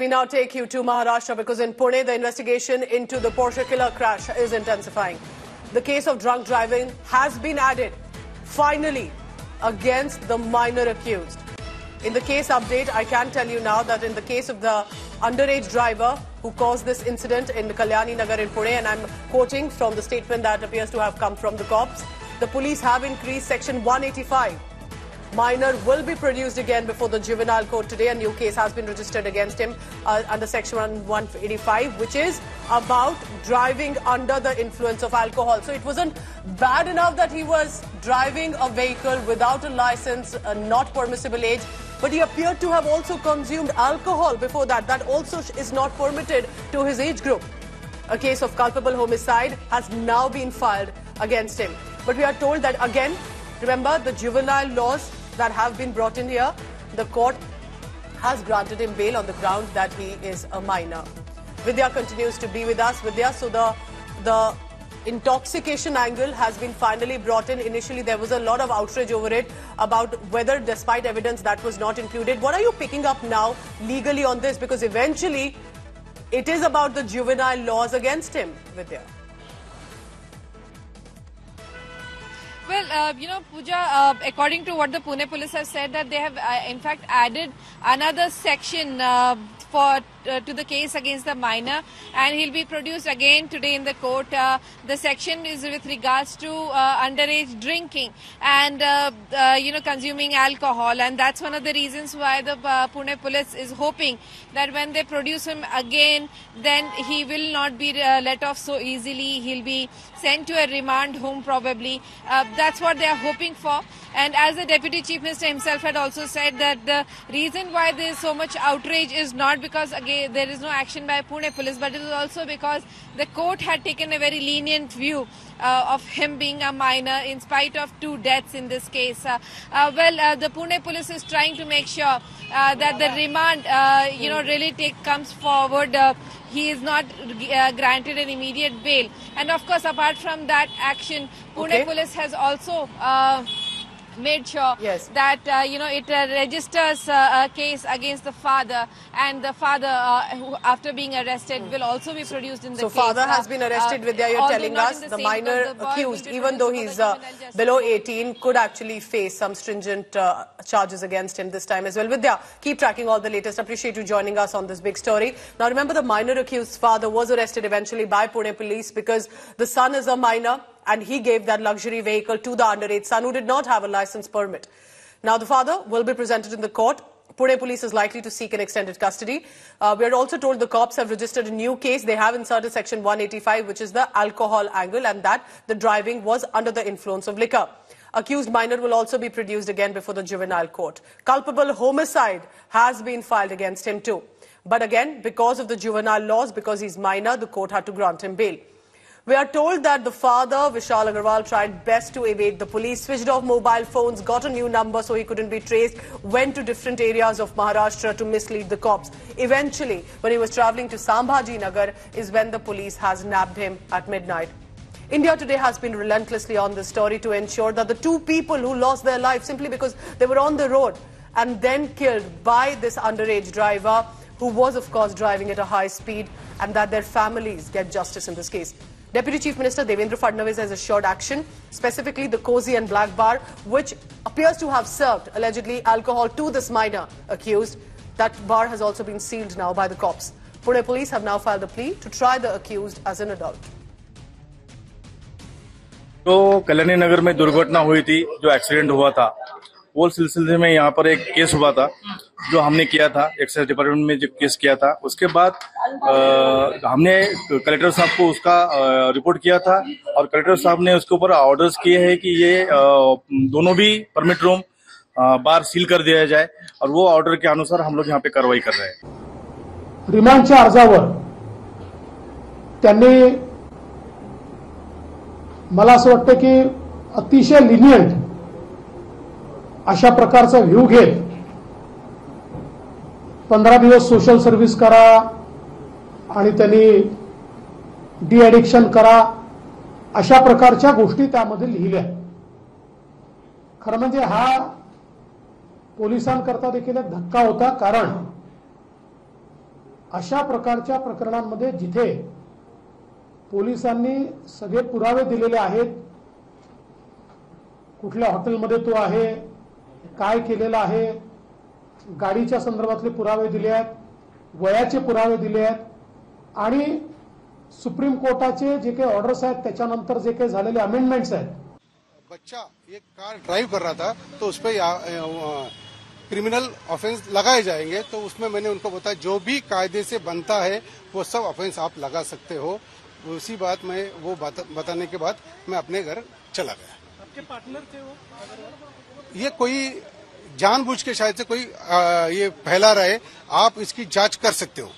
We now take you to Maharashtra because in Pune, the investigation into the Porsche killer crash is intensifying. The case of drunk driving has been added, finally, against the minor accused. In the case update, I can tell you now that in the case of the underage driver who caused this incident in Kalyani Nagar in Pune, and I'm quoting from the statement that appears to have come from the cops, the police have increased section 185. Minor will be produced again before the juvenile court today. A new case has been registered against him under section 185, which is about driving under the influence of alcohol. So it wasn't bad enough that he was driving a vehicle without a license, not permissible age, but he appeared to have also consumed alcohol before that. That also is not permitted to his age group. A case of culpable homicide has now been filed against him. But we are told that again, remember the juvenile laws that have been brought in here, the court has granted him bail on the ground that he is a minor. Vidya continues to be with us. Vidya, so the intoxication angle has been finally brought in. Initially, there was a lot of outrage over it about whether, despite evidence, that was not included. What are you picking up now legally on this? Because eventually, it is about the juvenile laws against him, Vidya. Well, Pooja, according to what the Pune police have said, that they have in fact added another section to the case against the minor, and he'll be produced again today in the court. The section is with regards to underage drinking and consuming alcohol, and that's one of the reasons why the Pune police is hoping that when they produce him again, then he will not be let off so easily. He'll be sent to a remand home probably. That's what they are hoping for. And as the Deputy Chief Minister himself had also said, that the reason why there is so much outrage is not because again there is no action by Pune police, but it is also because the court had taken a very lenient view of him being a minor in spite of 2 deaths in this case. The Pune police is trying to make sure that the remand really comes forward. He is not granted an immediate bail. And of course, apart from that action, Pune police has also made sure that it registers a case against the father, and the father, who after being arrested, will also be produced in the case. So father has been arrested, Vidya, you're telling us. The minor accused, even though he's below 18, could actually face some stringent charges against him this time as well. Vidya, keep tracking all the latest. Appreciate you joining us on this big story. Now remember, the minor accused's father was arrested eventually by Pune police because the son is a minor, and he gave that luxury vehicle to the underage son who did not have a license permit. Now the father will be presented in the court. Pune police is likely to seek an extended custody. We are also told the cops have registered a new case. They have inserted section 185, which is the alcohol angle, and that the driving was under the influence of liquor. Accused minor will also be produced again before the juvenile court. Culpable homicide has been filed against him too. But again, because of the juvenile laws, because he's minor, the court had to grant him bail. We are told that the father, Vishal Agarwal, tried best to evade the police, switched off mobile phones, got a new number so he couldn't be traced, went to different areas of Maharashtra to mislead the cops. Eventually, when he was travelling to Sambhaji Nagar, is when the police has nabbed him at midnight. India today has been relentlessly on this story to ensure that the 2 people who lost their lives simply because they were on the road and then killed by this underage driver, who was of course driving at a high speed, and that their families get justice in this case. Deputy Chief Minister Devendra Fadnavis has assured action, specifically the Cozy and Black Bar, which appears to have served allegedly alcohol to this minor accused. That bar has also been sealed now by the cops. Pune police have now filed a plea to try the accused as an adult. तो कल्याणी नगर में दुर्घटना हुई थी, जो accident हुआ था, वो सिलसिले में यहाँ पर एक केस हुआ था जो हमने किया था, एक्साइज डिपार्टमेंट में जो केस किया था। उसके बाद हमने कलेक्टर साहब को उसका रिपोर्ट किया था, और कलेक्टर साहब ने उसके ऊपर ऑर्डर्स किए हैं कि ये दोनों भी परमिट रूम बार सील कर दिया जाए, और वो ऑर्डर के अनुसार हम लोग यहाँ पे कार्रवाई कर रहे हैं। रिमांडच्या अर्जावर त्यांनी मला असं वाटतं की अतिशय लिनियंट अशा प्रकारचा व्ह्यू घेत 15 दिवस सोशल सर्व्हिस करा आणि त्यांनी डी ॲडिक्शन करा, अशा प्रकारच्या गोष्टी त्यामध्ये लिहिल्या। खरं म्हणजे हा पोलिसांकरता देखील एक धक्का होता, कारण अशा प्रकारच्या प्रकरणांमध्ये जिथे पोलिसांनी सगळे पुरावे दिलेले आहेत, कुठल्या हॉटेलमध्ये तो आहे, काय केलेलं आहे, गाडीच्या संदर्भातले पुरावे दिले आहेत, वयाचे पुरावे दिले आहेत आणि सुप्रीम कोर्टाचे जे काही ऑर्डर्स आहेत त्याच्यानंतर जे काही झालेले अमेंडमेंट्स आहेत. बच्चा एक कार ड्राइव कर रहा था तो उस पर क्रिमिनल ऑफेंस लगाए जाएंगे, तो उसमें मैंने उनको बताया जो भी कायदे से बनता है वो सब ऑफेंस आप लगा सकते हो. उसी बात में वो बताने के बाद मैं अपने घर चला गया. आपके पार्टनर थे वो? ये कोई जानबूझ के शायद से कोई ये फैला रहे, आप इसकी जांच कर सकते हो.